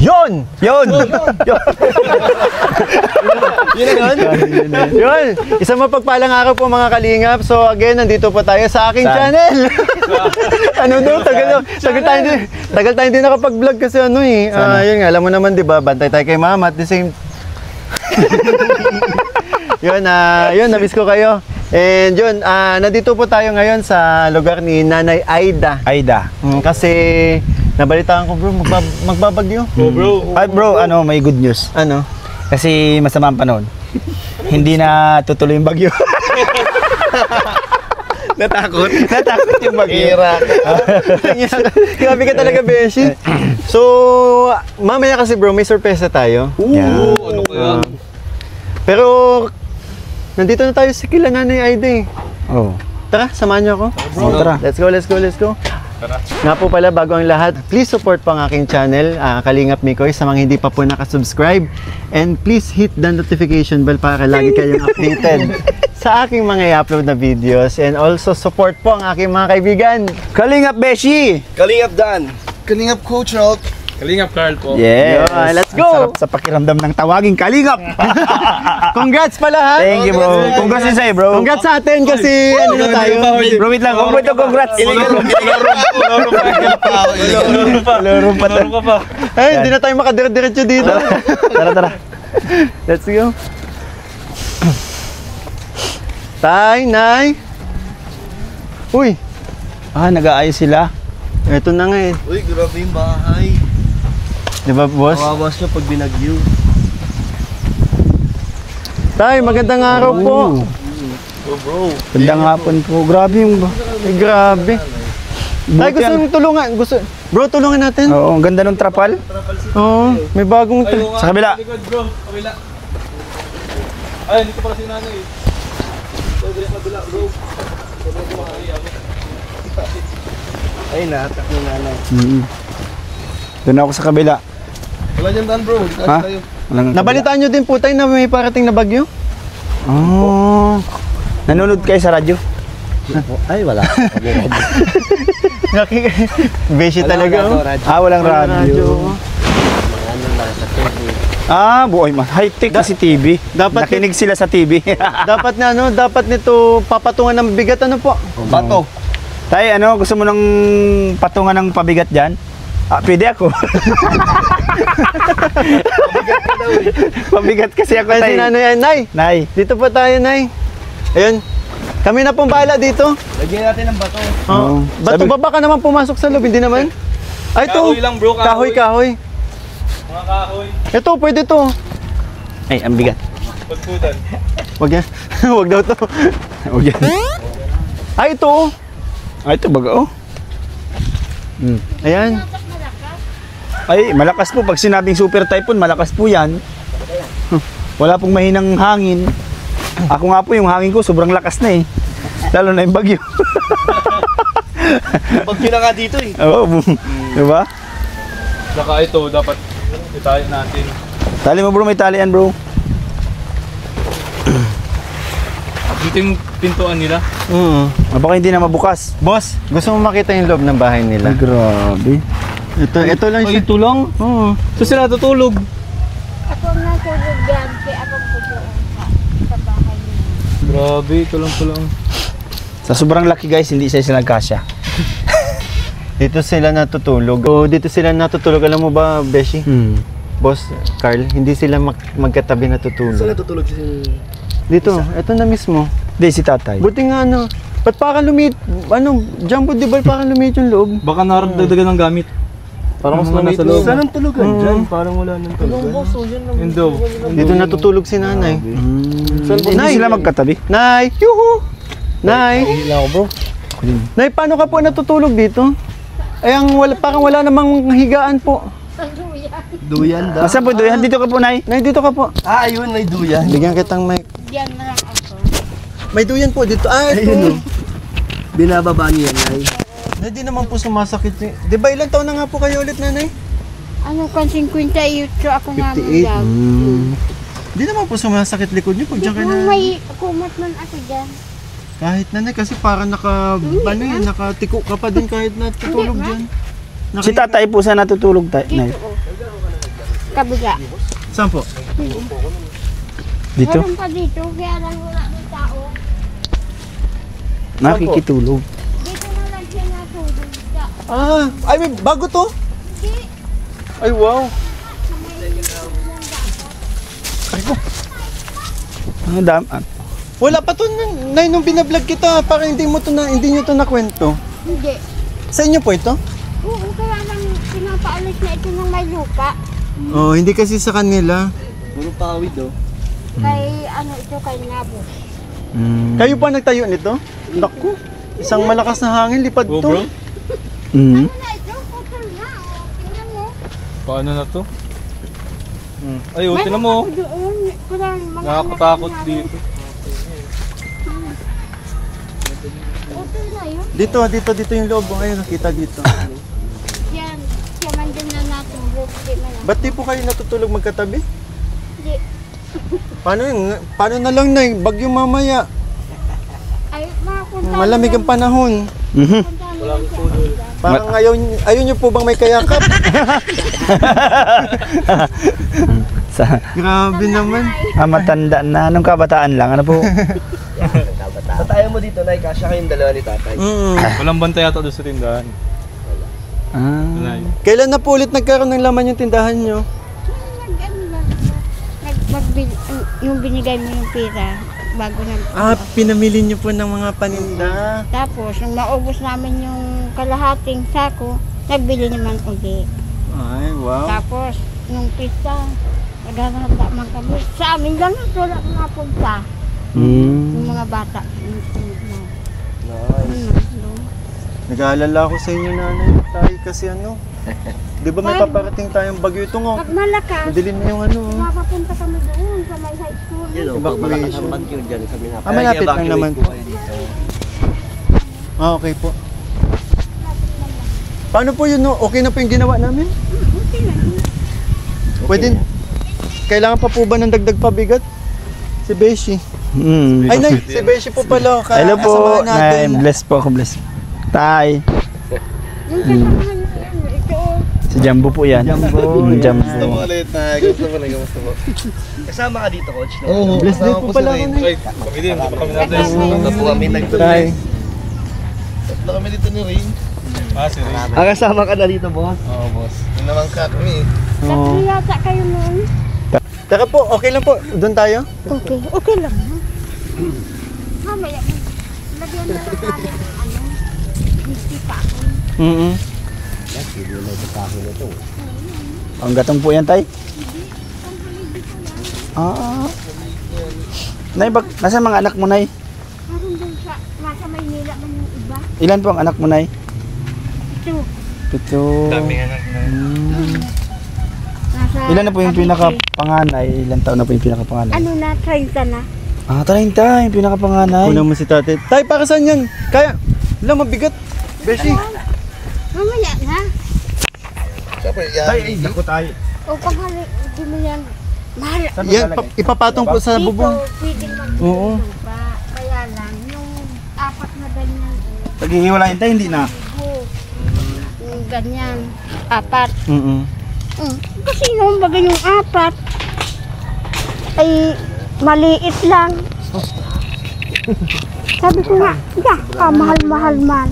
Yun! Yun! Yun! Isang mapagpalang araw po mga kalingap. So again, nandito po tayo sa aking channel. Ano daw? Tagal tayo din nakapag-vlog kasi ano eh. Yun nga, alam mo naman diba, bantay tayo kay mama at the same... Yun, namiss ko kayo. And yun, nandito po tayo ngayon sa lugar ni Nanay Aida. Kasi nabalitaan ko bro, magbabagyo. Bro. Ay bro, may good news. Ano? Kasi masama ang panahon. Hindi na tutuloy yung bagyo. Natakot yung bagyo. Grabe ka talaga, Beshi. So, mamaya kasi bro, may sorpresa tayo. Ano kaya? Pero, nandito na tayo sa kila Nanay Aida eh. Tara, samahan niyo ako. Tara. Let's go. Tara. Nga po pala, bago ang lahat, please support po ang aking channel, Kalingap Mikoy, sa mga hindi pa po nakasubscribe. And please hit the notification bell para lagi kayong updated sa aking mga i-upload na videos. And also support po ang aking mga kaibigan. Kalingap Beshi! Kalingap Dan. Kalingap Coach Rock. Kalingap Carl po. Yes! Let's Ang go! sarap sa pakiramdam ng tawaging Kalingap! Congrats pala ha! Thank you bro! Congrats din sa'yo bro! Congrats sa atin kasi ano na tayo. Bro, wait lang! Congrats! Laro ka pa. Ay, hindi na tayo makadire-diretso dito. Tara! Let's go. Tay, Nay. Uy, Nag-aayos sila. eto na nga eh. Uy, grabe yung bahay. Di ba, boss? Kawawas niya pag binagyo. Tay, magandang araw po. Bro. Gandang hapon po. Grabe yung... Ay, grabe. Tay, gusto nyo tulungan. Bro, tulungan natin. Oo, ang ganda ng trapal. Oo, may bagong... Sa kabila. Likod bro, kabila. Ay, dito pala si nanay. Kabila bro. Ay, nahatak yung nanay. Doon ako sa kabila. Wala dyan Dan bro. Ha? Nabalitaan nyo din po tayo na may parating na bagyo? Nanonood kayo sa radyo? Ay, wala. Beshi talaga. Walang radyo. Buhay man. High-tech na si TV. Nakinig sila sa TV. Dapat na dapat nito papatungan ng bigat ano po? Bato. Tay, gusto mo ng patungan ng pabigat dyan? Pwede ako. Pabigat kasi ako, Ay, tay. si Nanay. Nay. Dito po tayo, Nay. Ayun. Kami na pong bahala dito. Lagyan natin ng bato. Oh. Bato Sabi- ba baka naman pumasok sa loob? Hindi naman. Ay, ito. Kahoy lang bro, kahoy. Kahoy. Mga kahoy. Ito, pwede to. Ay, ang bigat. Pagkutan. Wag yan. Wag daw to. O yan. Ay, ito. Ito baga, Ayan. Ay, malakas po. Pag sinabing super typhoon, malakas po yan. Wala pong mahinang hangin. Ako nga po, yung hangin ko sobrang lakas na eh. Lalo na yung bagyo. Bagyo na nga dito eh. Oo, diba? Saka ito, dapat itayin natin. Tali mo bro, may talian bro. Dito yung pintuan nila. Baka hindi na mabukas. Boss, gusto mo makita yung loob ng bahay nila? Grabe. Ito lang siya. Ito lang? Oo. So sila tutulog. Ako natulog yan, kaya ako po doon sa bahay niya. Grabe, ito lang. Sa sobrang laki guys, hindi sila nagkasya. Dito sila natutulog. Dito sila natutulog. Alam mo ba, Beshi? Boss, Carl, hindi sila magkatabi natutulog. Saan natutulog si... Dito, ito na mismo. Hindi, si tatay. Buti nga ba't parang Jumbo, di ba parang lumit yung loob? Baka naradagdagan ng gamit. Parang mas nasa loob. Saan ang tulugan dyan? Parang wala nang tulugan. Yun daw. Dito natutulog si Nanay. Hindi sila magkatabi. Nay! Yuhu! Nay! Hila ko bro. Nay, paano ka po natutulog dito? Ay, parang wala namang higaan po. Duyan daw. Nasaan po doon? Dito ka po, Nay. Nay, dito ka po. Ayun, may duyan. Bigyan kitang mic. Diyan na lang ako. May duyan po dito. Ayun o. Binababa niya yan ay. Hindi naman po sumasakit. Di ba ilang taon na nga po kayo ulit, Nanay? Ano kan 58 ako nga 58? mag-vlog. Di naman po sumasakit likod niyo pag diyan kayo na. May kumot man ako dyan. Kahit Nanay, kasi parang nakatiko ka pa din kahit natutulog Hindi, dyan. Si tatay po saan natutulog, Nay? Dito oh. kabila. Saan po? Dito? Meron pa dito, kaya lang wala ng tao. Nakikitulog. Dito na lang siya natulog. Ay, may bago to? Hindi. Ay, wow. Ang dami. Wala pa to, Nay, nung binablog kita, parang hindi nyo to nakwento. Hindi. Sa inyo po ito? Oo, kaya lang pinapaalis na ito ng may lupa. Oh, hindi kasi sa kanila. Puro pawid oh. Kay ano ito, kay Nabo. Kayo pa nagtayo nito? Naku, isang malakas na hangin, lipad Go to. bro. Mm. Ano na ito? Putol na. Oh. Tingnan mo. Paano na to? Ay, tingnan mo. Ako doon. Kurang mga Nakakatakot anak dito. Putol na yun. Dito yung loob. Ayun, nakita dito. Yan. Siya man din na natulog. Di man na. Ba't di po kayo natutulog magkatabi? Di. Paano na lang, Nay? Bagyo mamaya. Ay, makapunta. Malamig ang panahon. Mhm. Wala ko Parang ayaw nyo po bang may kayakap? Sa Grabe naman. matanda na. Anong kabataan lang? Ano po? Patayan mo dito, Nay. Kasya kayong dalawa ni tatay. Walang bantay yata doon sa tindahan. Ah. Nay. Kailan na po ulit nagkaroon ng laman yung tindahan nyo? Yung binigay mo yung pera bago Pinamili nyo po ng mga paninda. Tapos, nung maubos namin yung kalahating sako, nagbili naman uli. Ay, wow. Tapos, nung pista, naghahanda man kami. Sa amin lang, wala mga punta. Yung mga bata. Nag-aalala ako sa inyo, Nanay. Tayo kasi ano. Di ba may paparating tayong bagyo ito nga? Pag malakas, Madilim na yung ano. makapunta kami doon sa may high school. Evacuation. Bagyo dyan sa Minapa. Malapit lang naman po. Okay po. Paano po yun? No? Okay na po yung ginawa namin? Okay lang. Pwede. Kailangan pa po ba ng dagdag pabigat? Si Beshi. Mm. Ay, Nay, si Beshi po pala. Hello po. Kasamahan natin. Bless po ako. Bless. Tay. Yung kasamahan niyo yan, ito. Si Jumbo po yan. Jumbo. Gusto mo ulit, Nay. Gusto mo na, gusto mo. Kasama ka dito, Coach. No? Oo, bless day po pala ako, Nay. Ay, kami din. Hindi pa kami natin. Tatlo po kami Tay. nagtuloy. Tatlo kami dito ni Rain. Si Ray. Kasama ka na dito, boss. Oo, boss. Yun naman ka kami. Tatlo yata kayo noon. Teka po, okay lang po. Doon tayo? Okay, okay lang. Mamaya, lagyan na lang namin ng ano, whisky pa ako. Ang gatong po yan, Tay? Ah. Nay, nasa mga anak mo, Nay? Meron doon sa, nasa Maynila man yung iba. Ilan po ang anak mo, Nay? Ito, Pito. anak na. nasa Ilan na po yung Cavite. pinakapanganay? Ilan taon na po yung pinakapanganay? Ano na, 30 na. Ah, 30 yung pinakapanganay. Kunan mo si tatay. Tay, para saan yan? Kaya, wala mabigat. Beshi. Mamaya na. Siyempre, yan. naku tayo. O paghali, hindi mo yan. Mahal. Yan, ipapatong po sa Dito, bubong. pwede Oo. maglupa. Kaya lang, yung apat na ganyan, Paghihiwalayin tayo, hindi na. yung ganyan, apat. Kasi nung bagay yung apat, ay maliit lang. Sabi ko nga, mahal-mahal man.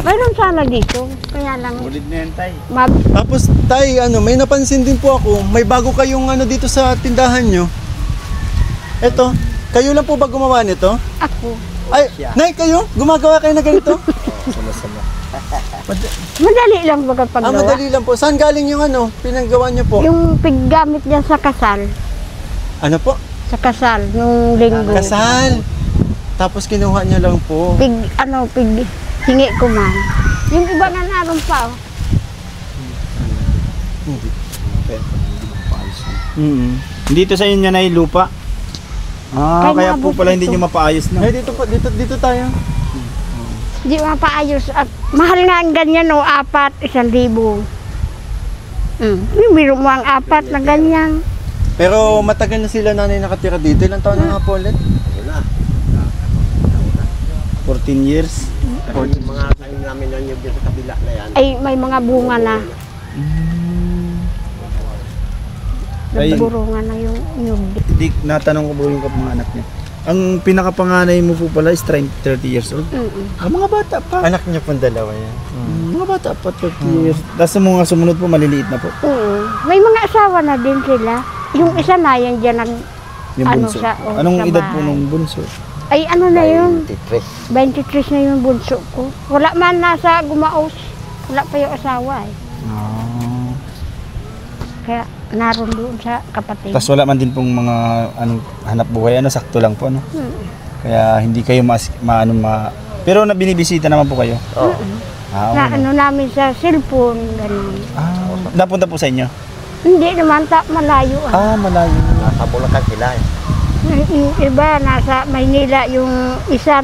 Mayroon sana dito, kaya lang Ulit na yan, Tay. Tapos, tay, may napansin din po ako, may bago kayong dito sa tindahan nyo. Eto, kayo lang po ba gumawa nito? ako. Ay, Nay, kayo? Gumagawa kayo na ganito? Madali lang baga paggawa. Madali lang po. Saan galing yung pinanggawa nyo po? Yung piggamit niya sa kasal. Ano po? Sa kasal, nung linggo. Kasal. Tapos kinuha niya lang po. Pig hingi ko man. Yung iba na naroon pa. Oh. Dito sa inyo na lupa. Ah, Kaya kaya po nabot pala hindi ito. nyo mapaayos na. Ay, dito po, dito tayo. Di mapaayos. At mahal nga ang ganyan, no? 4, 1,000. Yung biro mo ang 4 na ganyan. Pero matagal na sila nanay nakatira dito. Ilang taon na nga po ulit? 14 years. Mga kain namin lang yung dito sa kabila na yan. Ay, may mga bunga na. Ay. Nagburungan na yung nyug. Hindi, natanong ko po yung mga anak niya. Ang pinakapanganay mo po pala is 30 years old. Mga bata pa. Anak niyo pong dalawa yan. Mga bata pa, 30 years. Tapos sa mga sumunod po, maliliit na po. Oo. May mga asawa na din sila. Yung isa na yan dyan ang Yung Ano bunso. siya, oh, Anong sa edad po bahay. nung bunso? ay ano na yun. 23 na yung bunso ko. Wala man nasa gumaos. Wala pa yung asawa eh. Ah. Kaya naroon doon sa kapatid. Tapos wala man din pong mga hanap buhay, sakto lang po, ano? Kaya hindi kayo pero binibisita naman po kayo? Oo. Ah, Na okay. ano namin sa cellphone. Ganun. Napunta po sa inyo? Hindi naman malayo ah. Malayo. Nasa Bulacan sila eh. Yung iba nasa Maynila, yung isa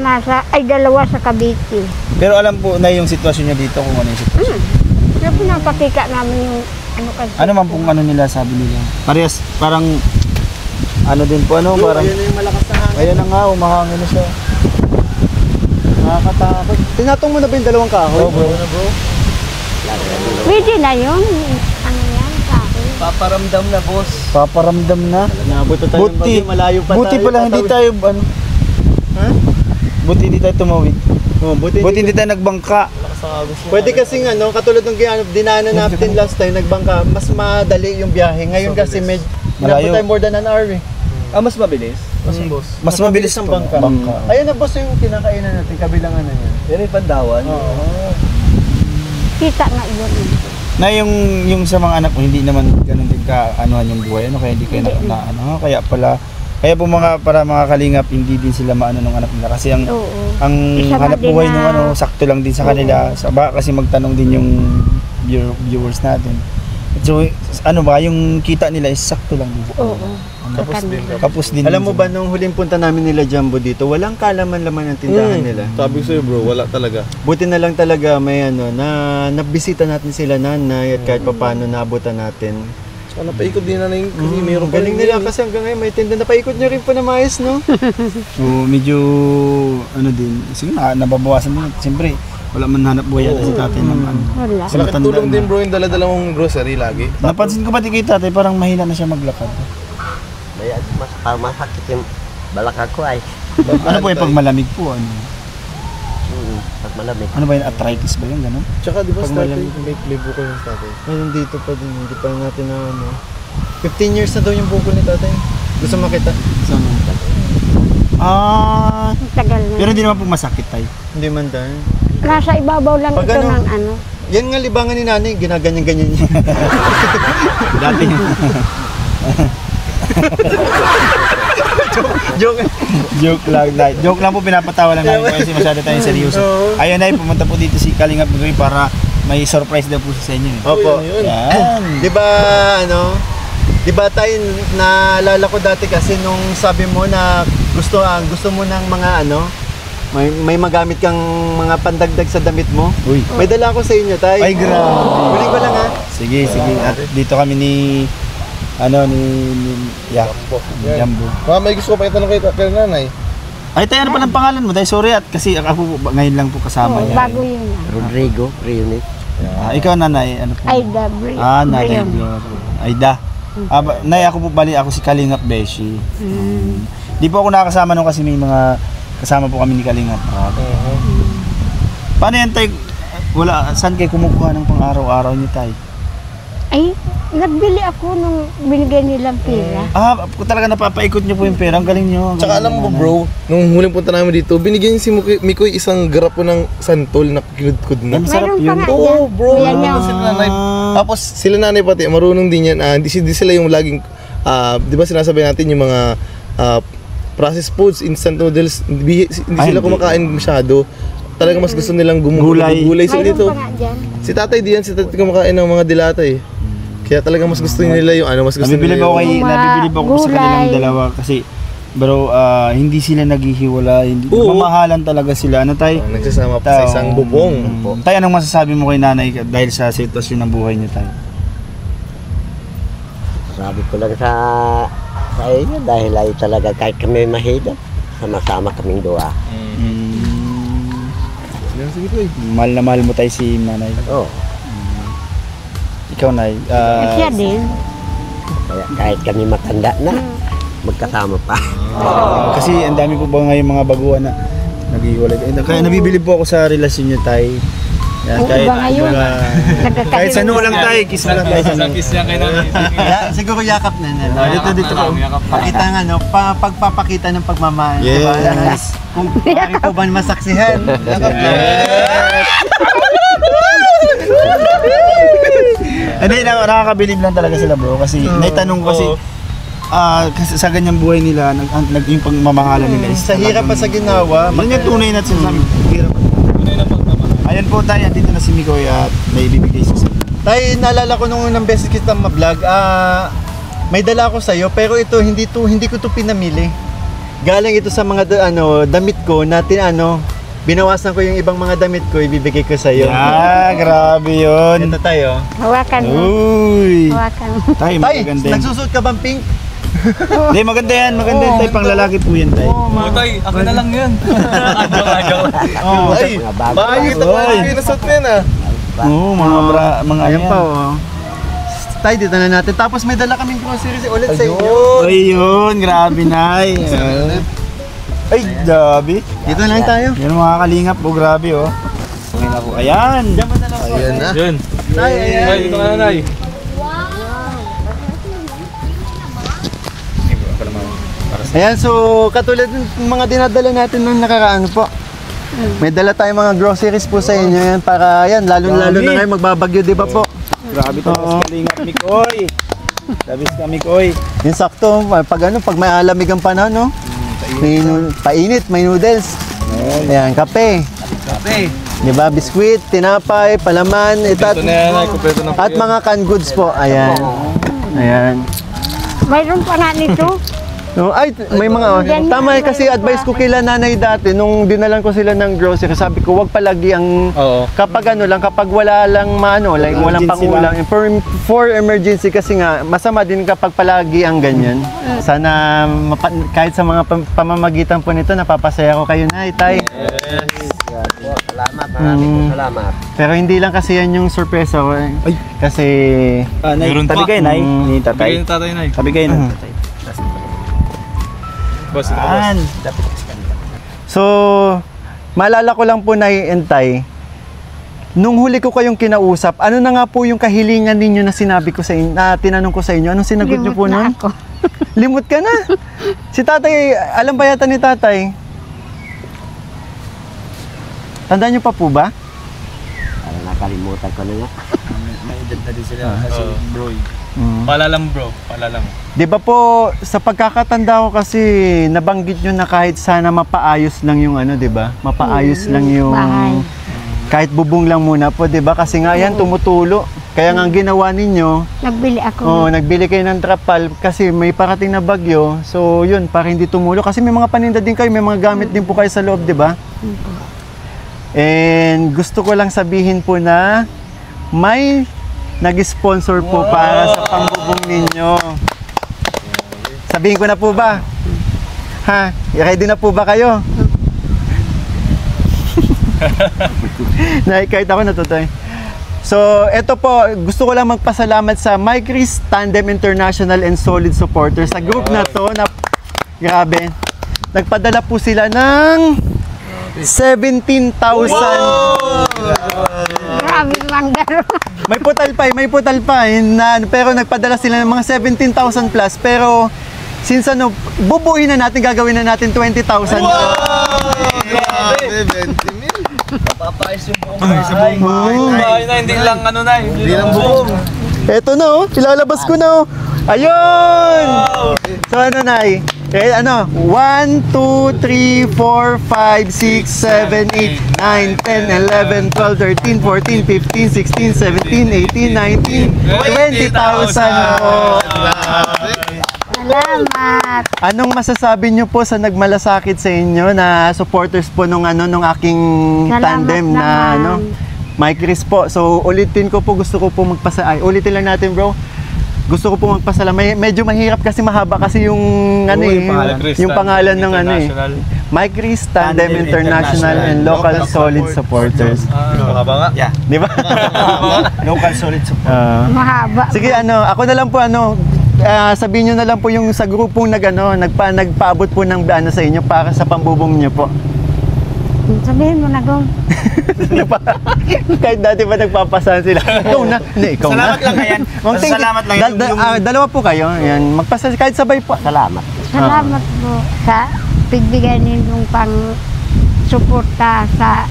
dalawa sa Cavite. Pero alam po na yung sitwasyon niya dito kung ano yung sitwasyon. Kaya pinapatika namin yung ano kasi. Ano man pong nila, sabi nila? Parehas, parang din po, parang Ayun na yung malakas na hangin. ayan na nga, umahangin na siya. Nakakatakot. Tinatong mo na ba yung dalawang kahoy? Oo, bro. Pwede na yun. Ano yan, kahoy. Paparamdam na, boss. Paparamdam na. Nabuto tayo ng bagyo, malayo pa Buti tayo. pala hindi tayo, Ha? buti hindi tayo tumawid. Buti Buti hindi tayo nagbangka. Pwede kasing katulad ng dinaanan natin last time, nagbangka, mas madali yung biyahe. Ngayon kasi Malayo. inabot tayo more than an hour eh. Mas mabilis? Boss. Mas mabilis ang po, bangka. bangka. Ayun na boss yung kinakainan natin, kabilang ano yan. Yan yung Pandawan. Kita nga yun. Na yung sa mga anak mo, hindi naman ganun din ka-anuhan yung buhay, kaya hindi kayo kaya po para mga kalingap, hindi din sila maano ng anak nila. Kasi ang Oo. Isa hanap din buhay na- nung sakto lang din sa kanila. Baka kasi magtanong din yung viewers natin. So, yung kita nila is sakto lang din. Oo. Kapos din. Alam mo ba, nung huling punta namin nila Jumbo dito, walang kalaman-laman ng tindahan nila. Sabi ko sa'yo bro, wala talaga. Buti na lang talaga may nabisita natin sila nanay at kahit paano naabutan natin. So, napaikot din na yung kasi mayroon pa Galing rin nila kasi hanggang ngayon may tinda. Napaikot nyo rin po na maayos, no? So, medyo, din. Sige na, nababawasan din. Siyempre, wala man hanap buhay yata si tatay ng Wala. Malaking tulong din bro yung dala-dala mong grocery lagi. Napansin ko pati kay tatay, parang mahina na siya maglakad. May masakit yung balakang ko ay. Ano po yung pag malamig po? Pag malamig. Ano ba yung arthritis ba yun? Ganun? Tsaka di ba Pag sa tatay, malamig. may buko yung sa tatay. Ngayon dito pa din, hindi pa natin na 15 years na daw yung buko ni tatay. Gusto makita? Saan? Ang tagal na. Pero hindi naman po masakit tayo. Hindi man dahil. Nasa ibabaw lang Pag ito ano- ng ano. Yan nga libangan ni nanay, ginaganyan-ganyan niya. Dati. Joke. Joke lang. Joke lang po, pinapatawa lang namin kasi masyado tayong seryoso. Ayun na, pumunta po dito si Kalingap Goy para may surprise daw po siya sa inyo. Opo. Yan. Di ba, di ba tayo, naalala ko dati kasi nung sabi mo na gusto mo ng mga may magamit kang mga pandagdag sa damit mo. Uy. May dala ko sa inyo, tay. Ay, grabe. Kunin ko lang ha. Sige. At dito kami ni Jumbo. May gusto ko pa itanong kay nanay. Ay, tayo, ano pa ng pangalan mo? Dahil sorry kasi ako po, ngayon lang po kasama Oo, niya. bago yun. Rodrigo, Rionit. Ikaw, nanay, ano po? Aida. Nanay Brian. Gloria. Aida. Nay, ako si Kalingap Beshi. Di po ako nakakasama nung kasi may mga kasama po kami ni Kalingap. Paano yan, tay? Saan kayo kumukuha ng pang-araw-araw niyo, tay? Ay, nagbili ako nung binigay nilang pera. Talaga napapaikot niyo po yung pera. Ang galing niyo. Tsaka alam mo bro, nung huling punta namin dito, binigyan si Mikoy isang grapo ng santol na kinudkod na. Ang sarap Mayroon pa yun. nga Oo dyan. bro, Yan marunong yung- sila nanay. Tapos sila nanay pati, marunong din yan. Hindi sila yung laging, di ba sinasabi natin yung mga processed foods, instant noodles, hindi sila hindi. kumakain masyado. Talaga mas gusto nilang Gulay. gulay sila Mayroon dito. pa nga dyan. Si tatay diyan, si tatay kumakain ng mga dilata eh. Kaya talaga mas gusto nila yung mas gusto Nabibili nila ba ako yung... nabibili ba ako sa Gulay. kanilang dalawa kasi bro, hindi sila naghihiwala, Oo. mamahalan talaga sila. Ano tay? Nagsasama pa sa isang bubong. Tay, anong masasabi mo kay nanay dahil sa sitwasyon ng buhay niyo, tay? Sabi ko lang sa inyo dahil ay talaga kahit kami mahirap, sama-sama kaming dua. Sige po eh. Mahal na mahal mo tayo si nanay. Oh, Ikaw, nay. Siya din. Kaya kahit kami matanda na, magkasama pa. Kasi ang dami po ba ngayon mga baguhan na nag-iwalay. Kaya nabibili po ako sa relasyon niyo, tay. Yan, Oo, kahit iba ngayon. kahit sa no lang tayo, kiss mo lang tayo sa no. Siguro yakap na na. Dito po. Pakita nga, no? Pagpapakita ng pagmamahal. Yes. Diba? Kung maaari po ba masaksihan. Yakap na. Hindi, nakakabilib lang talaga sila bro. Kasi naitanong ko kasi sa ganyang buhay nila, yung pagmamahalan nila. Sa hirap pa sa ginawa. Yun yung tunay na sinasabi. Hirap. Ayan po tayo, dito na si Mikoy at may ibibigay siya sa inyo. Tay, naalala ko nung unang beses kita ma-vlog, may dala ako sa'yo, pero ito, hindi ko to pinamili. Galing ito sa mga damit ko na binawasan ko yung ibang mga damit ko, ibibigay ko sa'yo. Grabe yun. Ito tayo. Hawakan mo. Uy. Hawakan mo. Tay, Tay, maganda yan. nagsusuot ka bang pink? Hindi, maganda yan. Maganda yan, tay. Pang lalaki po yan, tay. Tay, akin na lang yun. Ay, Mga bago. makikita ko Oy. yung pinasot mo yan Oo, mga Ayan yan. pa, oh. Tay, dito na natin. Tapos may dala kaming groceries ulit sa inyo. Ayun, grabe, nay. Ay, grabe. Dito na lang tayo. Yan ang mga kalingap po, grabe, oh. Okay na po. Ayan. Ayan na. Yun. Tay, ayan. Tay, dito ka na, Nay. Ayan, so katulad ng mga dinadala natin nung nakaraan po. May dala tayong mga groceries po sa inyo yan para yan, lalo-lalo na ngayon magbabagyo, di ba po? Grabe to, mas kalingap, Mikoy. Labis ka, Mikoy. Yung sakto, pag may alamig ang panahon, no? Painit, may noodles. Ayan, kape. Tay. Di ba? Biskwit, tinapay, palaman, Ito na yan, Nay. Kumpleto na po at yan. mga canned goods po. Ayan. Ayan. Mayroon pa na nito. No, ay, may mga tama kasi advice ko kila nanay dati nung dinalan ko sila ng grocery, sabi ko wag palagi ang Oo. kapag kapag wala lang like walang Emergency pangulang for emergency kasi nga masama din kapag palagi ang ganyan. Sana kahit sa mga pamamagitan po nito napapasaya ko kayo na, tay. Salamat, maraming salamat. Pero hindi lang kasi yan yung sorpresa ko. Ay. Kasi Nay, Meron tabi pa. kayo, Nay. Ni Bigay tatay. ni tatay, Nay. Tabi kayo, Nay. Tatay. Boss, ito ka, boss. Ayan. so maalala ko lang po na Tay, nung huli ko kayong kinausap, ano na nga po yung kahilingan ninyo na sinabi ko sa inyo, na tinanong ko sa inyo, anong sinagot niyo po Limot nun? na ako. Limot ka na. Si tatay, alam ba yata ni tatay? Tandaan niyo pa po ba? Parang nakalimutan ko na nga. May edad na din sila. Kasi bro. Paalala mo, bro. Paalala mo. Di ba po, sa pagkakatanda ko kasi, nabanggit nyo na kahit sana mapaayos lang yung di ba? Mapaayos lang yung... Bahay. Kahit bubong lang muna po, di ba? Kasi nga yan, tumutulo. Kaya nga ang ginawa ninyo, Nagbili ako. nagbili kayo ng trapal kasi may parating na bagyo. So yun, para hindi tumulo. Kasi may mga paninda din kayo, may mga gamit din po kayo sa loob, di ba? And gusto ko lang sabihin po na may nag-sponsor po para sa pangbubong ninyo. Sabihin ko na po ba? Ha? Ready na po ba kayo? Kahit ako natutoy. So, eto po, gusto ko lang magpasalamat sa Mike Chris Tandem International and Solid Supporters. Sa group na to, grabe, nagpadala po sila ng 17,000. Grabe manggaro. May putal pa. Pero nagpadala sila ng mga 17,000 plus. Pero, since bubuin na natin, gagawin na natin 20,000. Grabe, 20 mil. Ay, na, hindi lang Nay. Hindi lang bubong. Eto na ilalabas ko na Ayun! So Nay? 1, 2, 3, 4, 5, 6, 7, 8, 9, 10, 11, 12, 13, 14, 15, 16, 17, 18, 19, 20,000 po! Salamat. Anong masasabi niyo po sa nagmalasakit sa inyo na supporters po nung aking Salamat tandem na naman. Mike Chris po. So ulitin ko po, gusto ko po ulitin lang natin bro. Gusto ko po magpasalamat. Medyo mahirap kasi mahaba kasi yung yung pangalan ng Mike Chris Tandem International and Local Solid Supporters. Baka nga. Yeah. Di ba? Local solid support. Mahaba. Sige ako na lang po sabihin nyo na lang po yung sa grupong nagpaabot po ng sa inyo para sa pambubong nyo po. Sabihin mo na, Gong. Kahit dati ba nagpapasahan sila? Ikaw na. Hindi, ikaw Salamat na. lang yan. Thank you. Salamat lang yan. Dalawa po kayo. Yan. Kahit sabay po. Salamat. Salamat po sa pigbigay ninyong pang suporta sa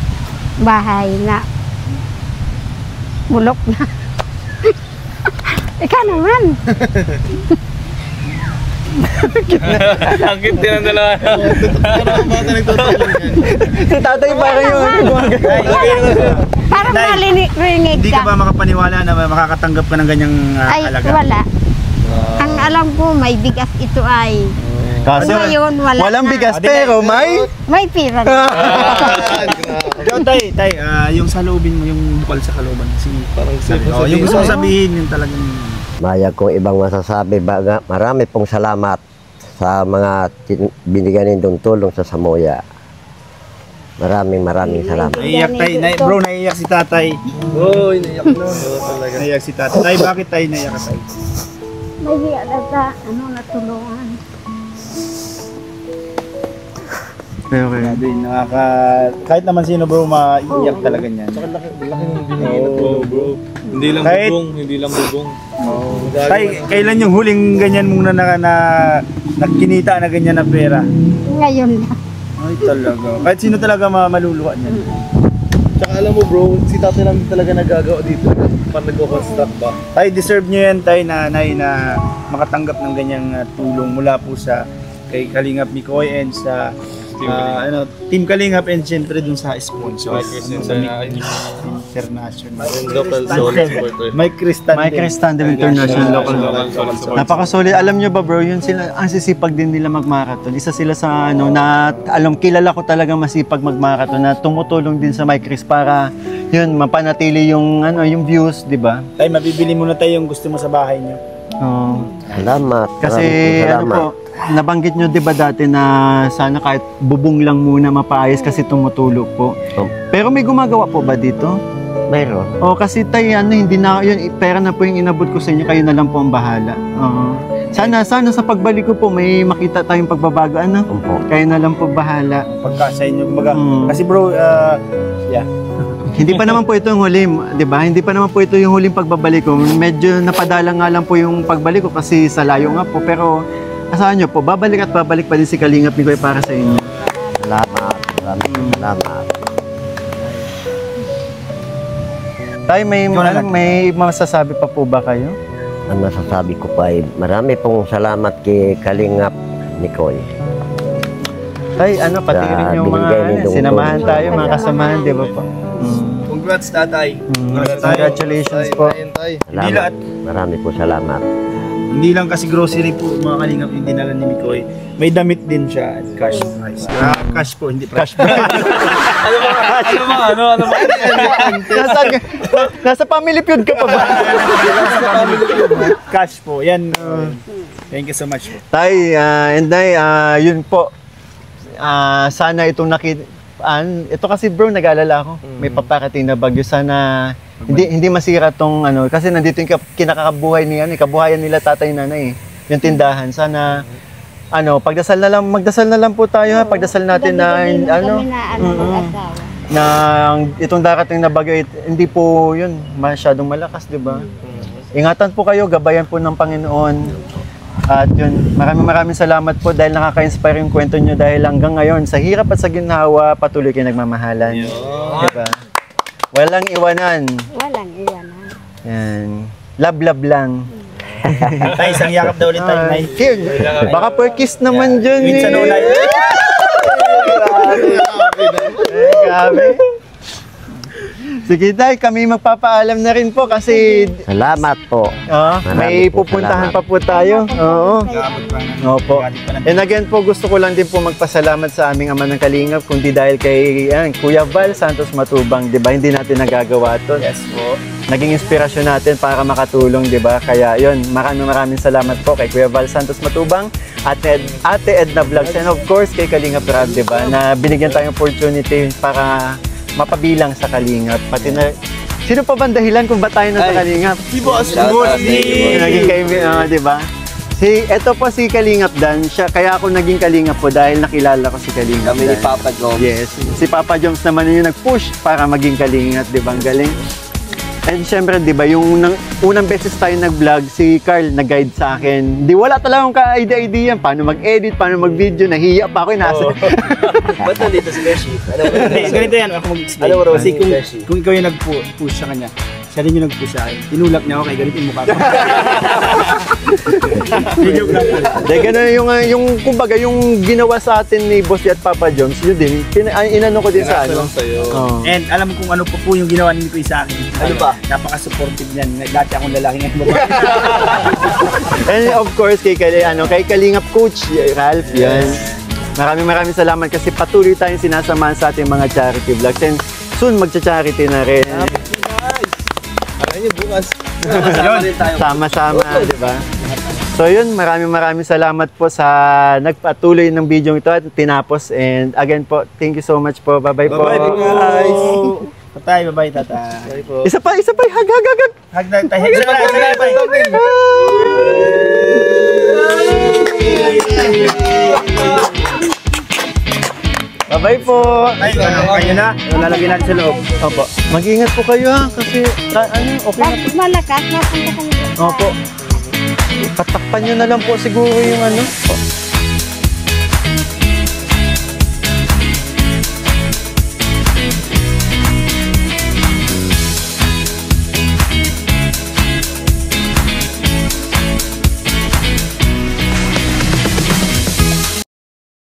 bahay na bulok na. Ikaw naman. Ang cute din ang dalawa. Pero ang bata nagtutulong yan. Si tatay para yung Parang Nay, narinig Hindi ka ka. ba makapaniwala na makakatanggap ka ng ganyang Ay, halaga? wala. Ang alam ko, may bigas ito ay. Kaso, Ngayon, wala walang na. bigas pero may... May pira. Yo, tay, yung saloobin mo, yung bukal sa kalooban. Parang Yung gusto ko sabihin, yung talagang... Mayag kong ibang masasabi, marami pong salamat sa mga binigyan nindong tulong sa Samoya. Maraming salamat. Naiyak tay, bro, naiyak si tatay. Oo, iniyak na. Talaga. Naiyak si tatay. Tay, bakit tay naiyak ka tay? May hiya na sa natulungan. Grabe, kahit naman sino bro, maiiyak talaga niyan. Laki ng binigay na Oo, bro. Hindi lang Kahit- bubong, hindi lang bubong. Tay, kailan yung huling ganyan mong nakinita na ganyan na pera? Ngayon na. Ay talaga. Kahit sino talaga maluluwa niyan. Tsaka alam mo bro, si tatay lang talaga nagagawa dito. Pag nagko-construct ba? Tay, deserve nyo yan tay na makatanggap ng ganyang tulong mula po sa kay Kalingap Mikoy and sa Team Kalingap and syempre dun sa sponsors. International. Local solid supporter. Mike Cristan. Mike Cristandel International Local. Napakasolid. Alam nyo ba bro, yun sila, ang sisipag din nila mag-marathon. Isa sila sa kilala ko talaga masipag mag-marathon na tumutulong din sa Mike Chris para yun, mapanatili yung yung views, di ba? Tay, mabibili muna tayo yung gusto mo sa bahay nyo. Salamat. Kasi maraming ano po, nabanggit nyo 'di ba dati na sana kahit bubong lang muna mapaayos kasi tumutulog po. Pero may gumagawa po ba dito? Mayroon. O kasi tayo hindi na yun, pera na po yung inabot ko sa inyo, kayo na lang po ang bahala. Sana sa pagbalik ko po may makita tayong pagbabago Opo. Kayo na lang po bahala. Pagka sa inyo, kumbaga. Kasi bro, Hindi pa naman po ito yung huli, 'di ba? Hindi pa naman po ito yung huling pagbabalik ko. Medyo napadalang nga lang po yung pagbalik ko kasi sa layo nga po, pero asahan nyo po, babalik at babalik pa din si Kalingap Mikoy para sa inyo. Salamat. Maraming salamat. Tay, may masasabi pa po ba kayo? Ang masasabi ko pa ay marami pong salamat kay Kalingap Mikoy. Tay, pati Sa rin yung binigay nindong sinamahan tulong. tayo, mga kasamahan, di ba po? Congrats, tatay. Congratulations po. Salamat. Marami po salamat. hindi lang kasi grocery po mga Kalingap yung dinala ni Mikoy. May damit din siya at cash price. Cash po, hindi price. Ano ba? Nasa family feud ka pa ba? Cash po. Yan. Thank you so much po. Tay, and Nay, yun po. Sana itong ito kasi bro, nag-aalala ako. May paparating na bagyo. Sana hindi masira tong kasi nandito yung kinakakabuhay ni kabuhayan nila tatay nanay. Yung tindahan. Sana magdasal na lang po tayo ha. Pagdasal natin na na itong darating na bagyo hindi po yun masyadong malakas, 'di ba? Ingatan po kayo, gabayan po ng Panginoon. At yun, maraming salamat po dahil nakaka-inspire yung kwento nyo dahil hanggang ngayon, sa hirap at sa ginhawa, patuloy kayo nagmamahalan. Diba? Walang iwanan. Walang iwanan. Yan. Love lang. Tay, isang yakap daw ulit tayo, Nay. Baka per kiss naman dyan Minsan ulay. Grabe. Sige tay, kami magpapaalam na rin po kasi Salamat po. may Marami po pupuntahan salamat. pa po tayo. Oo. Opo. And again po, gusto ko lang din po magpasalamat sa aming ama ng Kalingap, kundi dahil kay Kuya Val Santos Matubang, 'di ba? Hindi natin nagagawa 'to. Yes po. Naging inspirasyon natin para makatulong, 'di ba? Kaya 'yun, maraming salamat po kay Kuya Val Santos Matubang, Ate Edna Vlogs, and of course kay Kalingap Rab, 'di ba? Na binigyan tayong opportunity para mapabilang sa Kalingap. Pati na sino pa ba ang dahilan kung ba't tayo nasa Kalingap? Si Boss. Naging kayo, 'di ba? Eto po si Kalingap Dan. Siya, kaya ako naging Kalingap po dahil nakilala ko si Kalingap Kami ni Dan. Papa Jones. Yes. Si Papa Jones naman yung nag-push para maging Kalingap, di ba? Ang galing. And syempre, di ba, yung unang beses tayo nag-vlog, si Carl nag-guide sa akin. Di wala talagang ka-idea-idea paano mag-edit, paano mag-video. Nahiya pa ako, nasa. Ba't nandito si Beshi? Hindi, ganito yan, ako mag-explain. Ano mo raw Kasi si Beshi? kung ikaw yung nag-push sa kanya, siya rin yung nag-push sa akin. Tinulak niya ako kay ganito yung mukha ko. Joke lang po. Dahil gano'n yung kumbaga, yung ginawa sa atin ni Bossy at Papa Jones, yun din, inano ko din sa ano. sa'yo. Oh. And alam mo kung ano pa po yung ginawa ni Kuya sa akin. Ano ba? Napaka-supportive niyan. Dati akong lalaki ngayon babae. And of course, kay Kalingap Coach, Ralph, yan. Maraming salamat kasi patuloy tayong sinasamahan sa ating mga charity vlogs. And soon, magcha-charity na rin. Alam niyo, bukas. Sama-sama, di ba? So yun, maraming salamat po sa nagpatuloy ng video ito at tinapos. And again po, thank you so much po. Bye-bye po. Bye-bye, guys. Tatay, bye-bye, tatay. Isa pa, hag. Hag na tayo. Sige, bye. Bye-bye po. Ay, kayo na. Lalagyan natin sa loob. Opo. Mag-ingat po kayo ha, kasi okay na po. Pag malakas, napunta kami. Opo. Patakpan nyo na lang po siguro yung ano.